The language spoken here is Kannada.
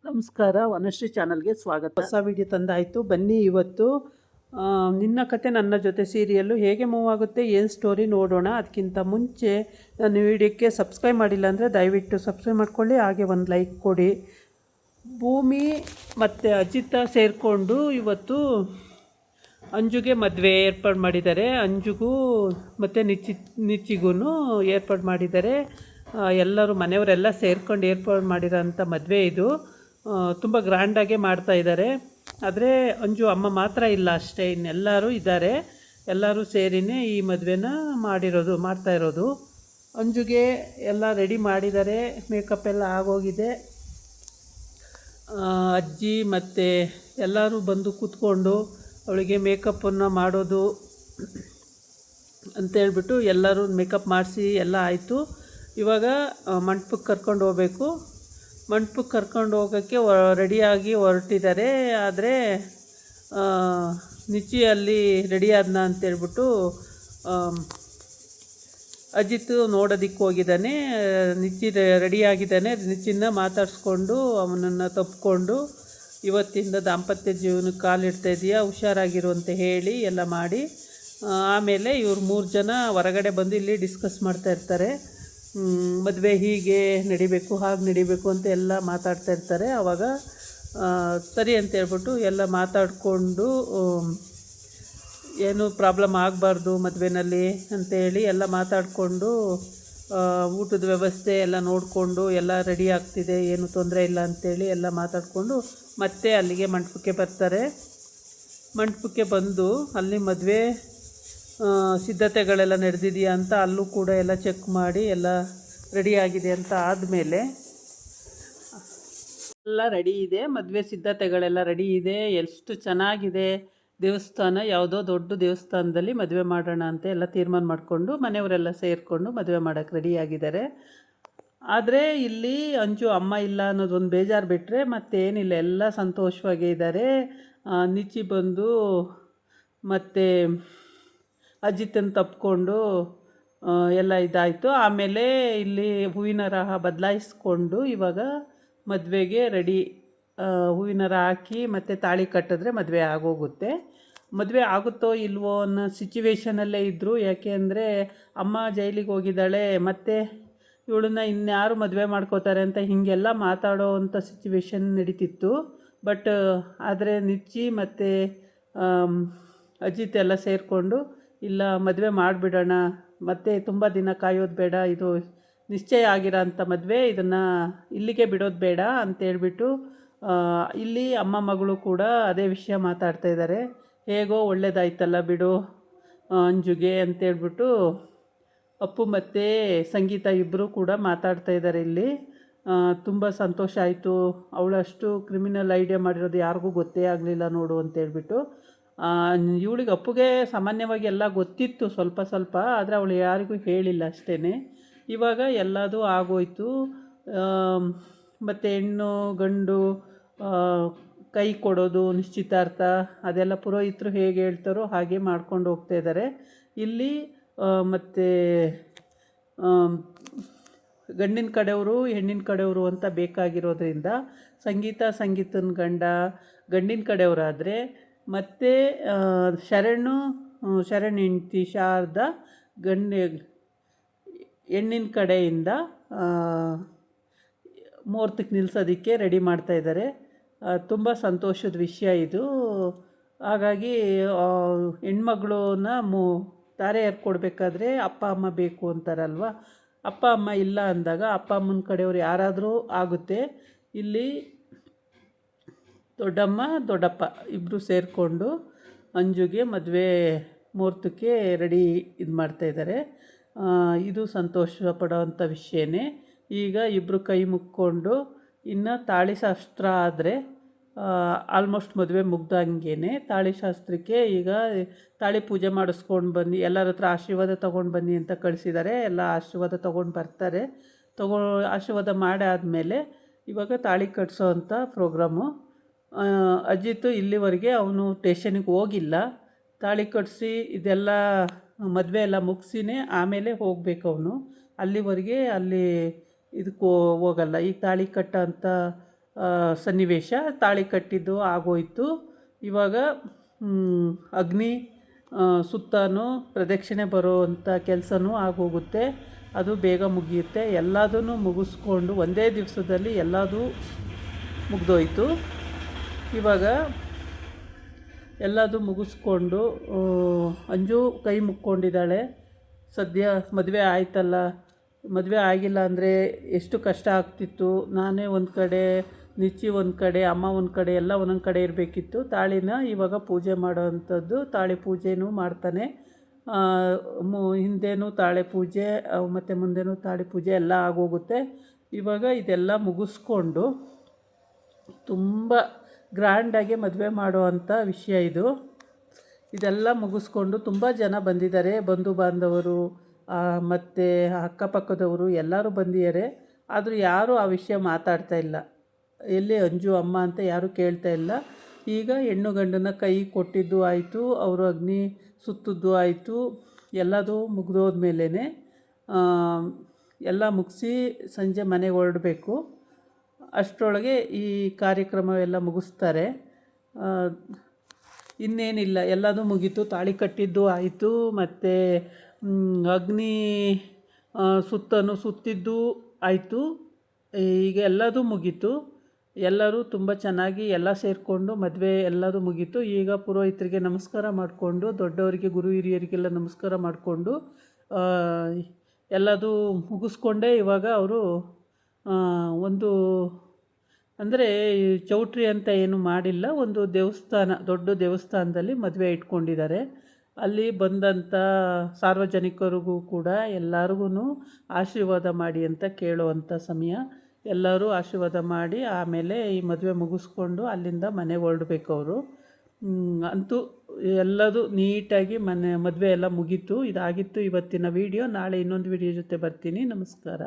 ನಮಸ್ಕಾರ, ವನಶ್ರೀ ಚಾನಲ್ಗೆ ಸ್ವಾಗತ. ಹೊಸ ವಿಡಿಯೋ ತಂದಾಯಿತು. ಬನ್ನಿ ಇವತ್ತು ನಿನ್ನ ಕತೆ ನನ್ನ ಜೊತೆ ಸೀರಿಯಲ್ಲು ಹೇಗೆ ಮೂವ್ ಆಗುತ್ತೆ, ಏನು ಸ್ಟೋರಿ ನೋಡೋಣ. ಅದಕ್ಕಿಂತ ಮುಂಚೆ ನನ್ನ ವಿಡಿಯೋಕ್ಕೆ ಸಬ್ಸ್ಕ್ರೈಬ್ ಮಾಡಿಲ್ಲ ಅಂದರೆ ದಯವಿಟ್ಟು ಸಬ್ಸ್ಕ್ರೈಬ್ ಮಾಡ್ಕೊಳ್ಳಿ, ಹಾಗೆ ಒಂದು ಲೈಕ್ ಕೊಡಿ. ಭೂಮಿ ಮತ್ತು ಅಜಿತ ಸೇರಿಕೊಂಡು ಇವತ್ತು ಅಂಜುಗೆ ಮದುವೆ ಏರ್ಪಾಡು ಮಾಡಿದ್ದಾರೆ. ಅಂಜುಗೂ ಮತ್ತು ನಿಚ್ಚಿಗೂ ಏರ್ಪಾಡು ಮಾಡಿದ್ದಾರೆ. ಎಲ್ಲರೂ ಮನೆಯವರೆಲ್ಲ ಸೇರ್ಕೊಂಡು ಏರ್ಪಾಡು ಮಾಡಿರೋಂಥ ಮದುವೆ ಇದು. ತುಂಬ ಗ್ರ್ಯಾಂಡಾಗೆ ಮಾಡ್ತಾಯಿದ್ದಾರೆ. ಆದರೆ ಅಂಜು ಅಮ್ಮ ಮಾತ್ರ ಇಲ್ಲ ಅಷ್ಟೇ, ಇನ್ನೆಲ್ಲರೂ ಇದ್ದಾರೆ. ಎಲ್ಲರೂ ಸೇರಿನೇ ಈ ಮದುವೆನ ಮಾಡ್ತಾಯಿರೋದು. ಅಂಜುಗೆ ಎಲ್ಲ ರೆಡಿ ಮಾಡಿದ್ದಾರೆ, ಮೇಕಪ್ ಎಲ್ಲ ಆಗೋಗಿದೆ. ಅಜ್ಜಿ ಮತ್ತು ಎಲ್ಲರೂ ಬಂದು ಕೂತ್ಕೊಂಡು ಅವಳಿಗೆ ಮೇಕಪ್ಪನ್ನು ಮಾಡೋದು ಅಂತೇಳ್ಬಿಟ್ಟು ಎಲ್ಲರೂ ಮೇಕಪ್ ಮಾಡಿಸಿ ಎಲ್ಲ ಆಯಿತು. ಇವಾಗ ಮಂಟಪಕ್ಕೆ ಕರ್ಕೊಂಡು ಹೋಗಬೇಕು. ಮಂಟಪಕ್ಕೆ ಕರ್ಕೊಂಡು ಹೋಗೋಕ್ಕೆ ರೆಡಿಯಾಗಿ ಹೊರಟಿದ್ದಾರೆ. ಆದರೆ ನಿಚ್ಚಿ ಅಲ್ಲಿ ರೆಡಿ ಆದ್ನ ಅಂತೇಳ್ಬಿಟ್ಟು ಅಜಿತ್ ನೋಡೋದಕ್ಕೆ ಹೋಗಿದ್ದಾನೆ. ನಿಚ್ಚಿ ರೆಡಿಯಾಗಿದ್ದಾನೆ. ನಿಚ್ಚಿನ ಮಾತಾಡಿಸ್ಕೊಂಡು ಅವನನ್ನು ತಪ್ಪಿಕೊಂಡು ಇವತ್ತಿಂದ ದಾಂಪತ್ಯ ಜೀವನಕ್ಕೆ ಕಾಲಿಡ್ತಾ ಇದೆಯಾ, ಹುಷಾರಾಗಿರುವಂತೆ ಹೇಳಿ ಎಲ್ಲ ಮಾಡಿ ಆಮೇಲೆ ಇವ್ರು 3 ಜನ ಹೊರಗಡೆ ಬಂದು ಇಲ್ಲಿ ಡಿಸ್ಕಸ್ ಮಾಡ್ತಾ ಇರ್ತಾರೆ. ಮದುವೆ ಹೀಗೆ ನಡಿಬೇಕು, ಹಾಗೆ ನಡಿಬೇಕು ಅಂತ ಎಲ್ಲ ಮಾತಾಡ್ತಾ ಇರ್ತಾರೆ. ಆವಾಗ ಸರಿ ಅಂತೇಳ್ಬಿಟ್ಟು ಎಲ್ಲ ಮಾತಾಡಿಕೊಂಡು ಏನು ಪ್ರಾಬ್ಲಮ್ ಆಗಬಾರ್ದು ಮದುವೆನಲ್ಲಿ ಅಂತೇಳಿ ಎಲ್ಲ ಮಾತಾಡಿಕೊಂಡು ಊಟದ ವ್ಯವಸ್ಥೆ ಎಲ್ಲ ನೋಡಿಕೊಂಡು ಎಲ್ಲ ರೆಡಿ ಆಗ್ತಿದೆ, ಏನು ತೊಂದರೆ ಇಲ್ಲ ಅಂಥೇಳಿ ಎಲ್ಲ ಮಾತಾಡಿಕೊಂಡು ಮತ್ತೆ ಅಲ್ಲಿಗೆ ಮಂಟಪಕ್ಕೆ ಬರ್ತಾರೆ. ಮಂಟಪಕ್ಕೆ ಬಂದು ಅಲ್ಲಿ ಮದುವೆ ಸಿದ್ಧತೆಗಳೆಲ್ಲ ನಡೆದಿದೆಯಾ ಅಂತ ಅಲ್ಲೂ ಕೂಡ ಎಲ್ಲ ಚೆಕ್ ಮಾಡಿ ಎಲ್ಲ ರೆಡಿಯಾಗಿದೆ ಅಂತ ಆದಮೇಲೆ ಎಲ್ಲ ರೆಡಿ ಇದೆ, ಮದುವೆ ಸಿದ್ಧತೆಗಳೆಲ್ಲ ರೆಡಿ ಇದೆ. ಎಷ್ಟು ಚೆನ್ನಾಗಿದೆ ದೇವಸ್ಥಾನ, ಯಾವುದೋ ದೊಡ್ಡ ದೇವಸ್ಥಾನದಲ್ಲಿ ಮದುವೆ ಮಾಡೋಣ ಅಂತ ಎಲ್ಲ ತೀರ್ಮಾನ ಮಾಡಿಕೊಂಡು ಮನೆಯವರೆಲ್ಲ ಸೇರಿಕೊಂಡು ಮದುವೆ ಮಾಡೋಕ್ಕೆ ರೆಡಿಯಾಗಿದ್ದಾರೆ. ಆದರೆ ಇಲ್ಲಿ ಅಂಜು ಅಮ್ಮ ಇಲ್ಲ ಅನ್ನೋದೊಂದು ಬೇಜಾರು ಬಿಟ್ಟರೆ ಮತ್ತೇನಿಲ್ಲ, ಎಲ್ಲ ಸಂತೋಷವಾಗೇ ಇದ್ದಾರೆ. ನಿಚ್ಚಿ ಬಂದು ಮತ್ತು ಅಜಿತನ ತಪ್ಪಿಕೊಂಡು ಎಲ್ಲ ಇದಾಯಿತು. ಆಮೇಲೆ ಇಲ್ಲಿ ಹೂವಿನ ಹಾರ ಬದಲಾಯಿಸ್ಕೊಂಡು ಇವಾಗ ಮದುವೆಗೆ ರೆಡಿ. ಹೂವಿನ ಹಾರ ಹಾಕಿ ಮತ್ತು ತಾಳಿ ಕಟ್ಟಿದ್ರೆ ಮದುವೆ ಆಗೋಗುತ್ತೆ. ಮದುವೆ ಆಗುತ್ತೋ ಇಲ್ವೋ ಅನ್ನೋ ಸಿಚುವೇಷನಲ್ಲೇ ಇದ್ದರು. ಯಾಕೆ ಅಂದರೆ ಅಮ್ಮ ಜೈಲಿಗೆ ಹೋಗಿದ್ದಾಳೆ, ಮತ್ತು ಇವಳನ್ನ ಇನ್ಯಾರು ಮದುವೆ ಮಾಡ್ಕೋತಾರೆ ಅಂತ ಹೀಗೆಲ್ಲ ಮಾತಾಡೋ ಅಂಥ ಸಿಚುವೇಶನ್ ನಡೀತಿತ್ತು. ಬಟ್ ಆದರೆ ನಿಚ್ಚಿ ಮತ್ತು ಅಜಿತ್ ಎಲ್ಲ ಸೇರಿಕೊಂಡು ಇಲ್ಲ ಮದುವೆ ಮಾಡಿಬಿಡೋಣ, ಮತ್ತು ತುಂಬ ದಿನ ಕಾಯೋದು ಬೇಡ, ಇದು ನಿಶ್ಚಯ ಆಗಿರೋ ಅಂಥ ಮದುವೆ, ಇದನ್ನು ಇಲ್ಲಿಗೆ ಬಿಡೋದು ಬೇಡ ಅಂತೇಳ್ಬಿಟ್ಟು ಇಲ್ಲಿ ಅಮ್ಮ ಮಗಳು ಕೂಡ ಅದೇ ವಿಷಯ ಮಾತಾಡ್ತಾಯಿದ್ದಾರೆ. ಹೇಗೋ ಒಳ್ಳೇದಾಯ್ತಲ್ಲ ಬಿಡು ಅಂಜುಗೆ ಅಂತೇಳ್ಬಿಟ್ಟು ಅಪ್ಪು ಮತ್ತು ಸಂಗೀತ ಇಬ್ಬರು ಕೂಡ ಮಾತಾಡ್ತಾಯಿದ್ದಾರೆ. ಇಲ್ಲಿ ತುಂಬ ಸಂತೋಷ ಆಯಿತು, ಅವಳಷ್ಟು ಕ್ರಿಮಿನಲ್ ಐಡಿಯಾ ಮಾಡಿರೋದು ಯಾರಿಗೂ ಗೊತ್ತೇ ಆಗಲಿಲ್ಲ ನೋಡು ಅಂತೇಳ್ಬಿಟ್ಟು. ಇವಳಿಗೆ ಅಪ್ಪುಗೆ ಸಾಮಾನ್ಯವಾಗಿ ಎಲ್ಲ ಗೊತ್ತಿತ್ತು ಸ್ವಲ್ಪ ಸ್ವಲ್ಪ, ಆದರೆ ಅವಳು ಯಾರಿಗೂ ಹೇಳಿಲ್ಲ ಅಷ್ಟೇ. ಇವಾಗ ಎಲ್ಲದೂ ಆಗೋಯ್ತು. ಮತ್ತು ಹೆಣ್ಣು ಗಂಡು ಕೈ ಕೊಡೋದು, ನಿಶ್ಚಿತಾರ್ಥ ಅದೆಲ್ಲ ಪುರೋಹಿತರು ಹೇಗೆ ಹೇಳ್ತಾರೋ ಹಾಗೆ ಮಾಡ್ಕೊಂಡು ಹೋಗ್ತಾಯಿದ್ದಾರೆ. ಇಲ್ಲಿ ಮತ್ತು ಗಂಡಿನ ಕಡೆಯವರು ಹೆಣ್ಣಿನ ಕಡೆಯವರು ಅಂತ ಬೇಕಾಗಿರೋದ್ರಿಂದ ಸಂಗೀತನ ಗಂಡಿನ ಕಡೆಯವರಾದರೆ, ಮತ್ತು ಶರಣ್ ಹೆಂಡತಿ ಶಾರದಾ ಹೆಣ್ಣಿನ ಕಡೆಯಿಂದ ಮುಹೂರ್ತಕ್ಕೆ ನಿಲ್ಲಿಸೋದಕ್ಕೆ ರೆಡಿ ಮಾಡ್ತಾಯಿದ್ದಾರೆ. ತುಂಬ ಸಂತೋಷದ ವಿಷಯ ಇದು. ಹಾಗಾಗಿ ಹೆಣ್ಮಗಳನ್ನ ತಾರೆ ಕೊಡಬೇಕಾದ್ರೆ ಅಪ್ಪ ಅಮ್ಮ ಬೇಕು ಅಂತಾರಲ್ವ, ಅಪ್ಪ ಅಮ್ಮ ಇಲ್ಲ ಅಂದಾಗ ಅಪ್ಪ ಅಮ್ಮನ ಕಡೆಯವ್ರು ಯಾರಾದರೂ ಆಗುತ್ತೆ. ಇಲ್ಲಿ ದೊಡ್ಡಮ್ಮ ದೊಡ್ಡಪ್ಪ ಇಬ್ಬರು ಸೇರಿಕೊಂಡು ಅಂಜುಗೆ ಮದುವೆ ಮುಹೂರ್ತಕ್ಕೆ ರೆಡಿ ಮಾಡ್ತಾಯಿದ್ದಾರೆ. ಇದು ಸಂತೋಷ ಪಡೋವಂಥ ವಿಷಯನೇ. ಈಗ ಇಬ್ಬರು ಕೈ ಮುಕ್ಕೊಂಡು ಇನ್ನು ತಾಳಿಶಾಸ್ತ್ರ ಆದರೆ ಆಲ್ಮೋಸ್ಟ್ ಮದುವೆ ಮುಗ್ದಂಗೆ. ತಾಳಿಶಾಸ್ತ್ರಕ್ಕೆ ಈಗ ತಾಳಿ ಪೂಜೆ ಮಾಡಿಸ್ಕೊಂಡು ಬನ್ನಿ, ಎಲ್ಲರ ಹತ್ರ ಆಶೀರ್ವಾದ ತೊಗೊಂಡು ಬನ್ನಿ ಅಂತ ಕಳಿಸಿದ್ದಾರೆ. ಎಲ್ಲ ಆಶೀರ್ವಾದ ತೊಗೊಂಡು ಬರ್ತಾರೆ. ಆಶೀರ್ವಾದ ಮಾಡಾದಮೇಲೆ ಇವಾಗ ತಾಳಿ ಕಟ್ಟಿಸೋ ಅಂಥ ಪ್ರೋಗ್ರಾಮು. ಅಜಿತ್ ಇಲ್ಲಿವರೆಗೆ ಅವನು ಸ್ಟೇಷನಿಗೆ ಹೋಗಿಲ್ಲ. ತಾಳಿ ಕಟ್ಟಿಸಿ ಇದೆಲ್ಲ ಮದುವೆ ಎಲ್ಲ ಮುಗಿಸಿನೇ ಆಮೇಲೆ ಹೋಗಬೇಕು ಅವನು. ಅಲ್ಲಿವರೆಗೆ ಅಲ್ಲಿ ಇದಕ್ಕೆ ಹೋಗಲ್ಲ. ಈ ತಾಳಿ ಕಟ್ಟೋ ಅಂಥ ಸನ್ನಿವೇಶ. ತಾಳಿ ಕಟ್ಟಿದ್ದು ಆಗೋಯಿತು. ಇವಾಗ ಅಗ್ನಿ ಸುತ್ತನೂ ಪ್ರದಕ್ಷಿಣೆ ಬರೋವಂಥ ಕೆಲಸನೂ ಆಗೋಗುತ್ತೆ. ಅದು ಬೇಗ ಮುಗಿಯುತ್ತೆ. ಎಲ್ಲದನ್ನು ಮುಗಿಸ್ಕೊಂಡು ಒಂದೇ ದಿವಸದಲ್ಲಿ ಎಲ್ಲದೂ ಮುಗಿದೋಯ್ತು. ಇವಾಗ ಎಲ್ಲದೂ ಮುಗಿಸ್ಕೊಂಡು ಅಂಜು ಕೈ ಮುಕ್ಕೊಂಡಿದ್ದಾಳೆ. ಸದ್ಯ ಮದುವೆ ಆಯ್ತಲ್ಲ, ಮದುವೆ ಆಗಿಲ್ಲ ಅಂದರೆ ಎಷ್ಟು ಕಷ್ಟ ಆಗ್ತಿತ್ತು. ನಾನೇ ಒಂದು ಕಡೆ, ನಿಚ್ಚಿ ಒಂದು ಕಡೆ, ಅಮ್ಮ ಒಂದು ಕಡೆ, ಎಲ್ಲ ಒಂದೊಂದು ಕಡೆ ಇರಬೇಕಿತ್ತು. ತಾಳಿನ ಇವಾಗ ಪೂಜೆ ಮಾಡೋವಂಥದ್ದು, ತಾಳಿ ಪೂಜೆನೂ ಮಾಡ್ತಾನೆ. ಹಿಂದೆನೂ ತಾಳಿ ಪೂಜೆ ಮತ್ತು ಮುಂದೆನೂ ತಾಳಿ ಪೂಜೆ ಎಲ್ಲ ಆಗೋಗುತ್ತೆ. ಇವಾಗ ಇದೆಲ್ಲ ಮುಗಿಸ್ಕೊಂಡು ತುಂಬ ಗ್ರ್ಯಾಂಡಾಗಿ ಮದುವೆ ಮಾಡುವಂಥ ವಿಷಯ ಇದು. ಇದೆಲ್ಲ ಮುಗಿಸ್ಕೊಂಡು ತುಂಬ ಜನ ಬಂದಿದ್ದಾರೆ, ಬಂಧು ಬಾಂಧವರು ಮತ್ತು ಅಕ್ಕಪಕ್ಕದವರು ಎಲ್ಲರೂ ಬಂದಿದ್ದಾರೆ. ಆದರೂ ಯಾರೂ ಆ ವಿಷಯ ಮಾತಾಡ್ತಾ ಇಲ್ಲ. ಎಲ್ಲಿ ಅಂಜು ಅಮ್ಮ ಅಂತ ಯಾರೂ ಕೇಳ್ತಾ ಇಲ್ಲ. ಈಗ ಹೆಣ್ಣು ಗಂಡನ ಕೈ ಕೊಟ್ಟಿದ್ದು ಆಯಿತು, ಅವರು ಅಗ್ನಿ ಸುತ್ತಿದ್ದು ಆಯಿತು. ಎಲ್ಲದೂ ಮುಗಿದೋದ್ಮೇಲೆ ಎಲ್ಲ ಮುಗಿಸಿ ಸಂಜೆ ಮನೆಗೆ ಹೊರಡಬೇಕು. ಅಷ್ಟರೊಳಗೆ ಈ ಕಾರ್ಯಕ್ರಮವೆಲ್ಲ ಮುಗಿಸ್ತಾರೆ. ಇನ್ನೇನಿಲ್ಲ, ಎಲ್ಲದೂ ಮುಗೀತು. ತಾಳಿ ಕಟ್ಟಿದ್ದು ಆಯಿತು, ಮತ್ತು ಅಗ್ನಿ ಸುತ್ತನು ಸುತ್ತಿದ್ದು ಆಯಿತು. ಈಗ ಎಲ್ಲದೂ ಮುಗೀತು. ಎಲ್ಲರೂ ತುಂಬ ಚೆನ್ನಾಗಿ ಎಲ್ಲ ಸೇರಿಕೊಂಡು ಮದುವೆ ಎಲ್ಲದೂ ಮುಗೀತು. ಈಗ ಪುರೋಹಿತರಿಗೆ ನಮಸ್ಕಾರ ಮಾಡಿಕೊಂಡು, ದೊಡ್ಡವರಿಗೆ ಗುರು ಹಿರಿಯರಿಗೆಲ್ಲ ನಮಸ್ಕಾರ ಮಾಡಿಕೊಂಡು ಎಲ್ಲದೂ ಮುಗಿಸ್ಕೊಂಡೇ ಇವಾಗ ಅವರು ಒಂದು ಅಂದರೆ ಚೌಟ್ರಿ ಅಂತ ಏನು ಮಾಡಿಲ್ಲ, ಒಂದು ದೇವಸ್ಥಾನ, ದೊಡ್ಡ ದೇವಸ್ಥಾನದಲ್ಲಿ ಮದುವೆ ಇಟ್ಕೊಂಡಿದ್ದಾರೆ. ಅಲ್ಲಿ ಬಂದಂಥ ಸಾರ್ವಜನಿಕರಿಗೂ ಕೂಡ ಎಲ್ಲರಿಗೂ ಆಶೀರ್ವಾದ ಮಾಡಿ ಅಂತ ಕೇಳುವಂಥ ಸಮಯ. ಎಲ್ಲರೂ ಆಶೀರ್ವಾದ ಮಾಡಿ ಆಮೇಲೆ ಈ ಮದುವೆ ಮುಗಿಸ್ಕೊಂಡು ಅಲ್ಲಿಂದ ಮನೆಗೆ ಹೊರಡಬೇಕು ಅವರು. ಅಂತೂ ಎಲ್ಲದೂ ನೀಟಾಗಿ ಮದುವೆ ಎಲ್ಲ ಮುಗೀತು. ಇದಾಗಿತ್ತು ಇವತ್ತಿನ ವಿಡಿಯೋ. ನಾಳೆ ಇನ್ನೊಂದು ವಿಡಿಯೋ ಜೊತೆ ಬರ್ತೀನಿ. ನಮಸ್ಕಾರ.